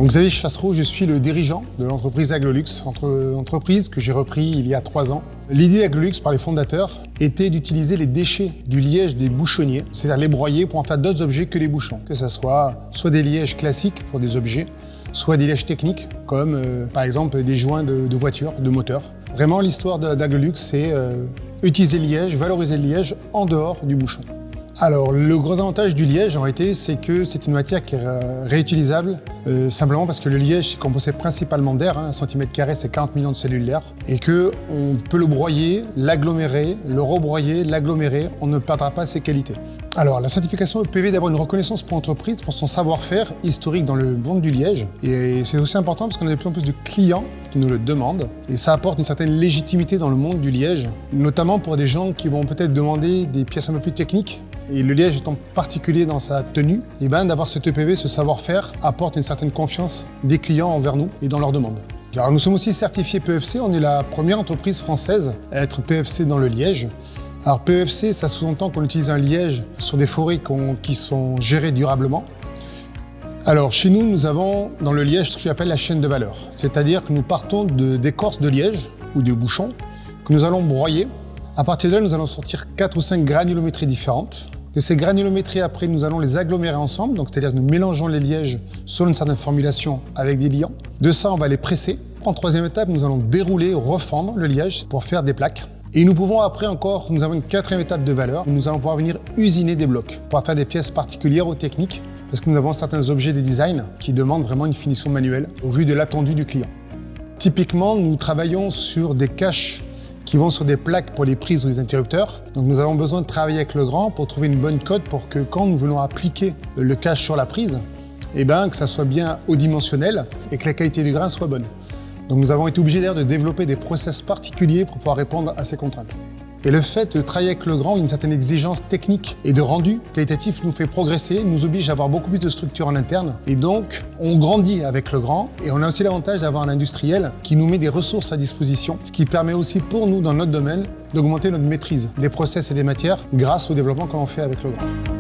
Donc Xavier Chassereau, je suis le dirigeant de l'entreprise Aglolux, entreprise que j'ai repris il y a 3 ans. L'idée d'Aglolux par les fondateurs était d'utiliser les déchets du liège des bouchonniers, c'est-à-dire les broyer pour en faire d'autres objets que les bouchons. Que ce soit des lièges classiques pour des objets, soit des lièges techniques comme par exemple des joints de voitures, de moteurs. Vraiment l'histoire d'Aglolux, c'est utiliser le liège, valoriser le liège en dehors du bouchon. Alors, le gros avantage du liège, en réalité, c'est que c'est une matière qui est réutilisable, simplement parce que le liège est composé principalement d'air, 1 cm², c'est 40 millions de cellules d'air, et qu'on peut le broyer, l'agglomérer, le rebroyer, l'agglomérer, on ne perdra pas ses qualités. Alors, la certification EPV d'avoir une reconnaissance pour l'entreprise, pour son savoir-faire historique dans le monde du liège, et c'est aussi important parce qu'on a de plus en plus de clients qui nous le demandent, et ça apporte une certaine légitimité dans le monde du liège, notamment pour des gens qui vont peut-être demander des pièces un peu plus techniques. Et le liège étant particulier dans sa tenue, et d'avoir cet EPV, ce savoir-faire, apporte une certaine confiance des clients envers nous et dans leurs demandes. Alors nous sommes aussi certifiés PEFC, on est la première entreprise française à être PEFC dans le liège. Alors PEFC, ça sous-entend qu'on utilise un liège sur des forêts qui sont gérées durablement. Alors chez nous, nous avons dans le liège ce que j'appelle la chaîne de valeur. C'est-à-dire que nous partons d'écorces de liège ou de bouchons que nous allons broyer. À partir de là, nous allons sortir 4 ou 5 granulométries différentes. De ces granulométries, après, nous allons les agglomérer ensemble, donc c'est-à-dire que nous mélangeons les lièges selon une certaine formulation avec des liants. De ça, on va les presser. En 3e étape, nous allons dérouler, refendre le liège pour faire des plaques. Et nous pouvons après encore, nous avons une 4e étape de valeur, où nous allons pouvoir venir usiner des blocs pour faire des pièces particulières ou techniques, parce que nous avons certains objets de design qui demandent vraiment une finition manuelle au vu de l'attendu du client. Typiquement, nous travaillons sur des caches qui vont sur des plaques pour les prises ou les interrupteurs. Donc nous avons besoin de travailler avec le grand pour trouver une bonne cote pour que quand nous venons appliquer le cache sur la prise, que ça soit bien haut dimensionnel et que la qualité du grain soit bonne. Donc nous avons été obligés d'ailleurs de développer des process particuliers pour pouvoir répondre à ces contraintes. Et le fait de travailler avec le grand, une certaine exigence technique et de rendu qualitatif nous fait progresser, nous oblige à avoir beaucoup plus de structure en interne. Et donc, on grandit avec le grand et on a aussi l'avantage d'avoir un industriel qui nous met des ressources à disposition, ce qui permet aussi pour nous, dans notre domaine, d'augmenter notre maîtrise des process et des matières grâce au développement que l'on fait avec le grand.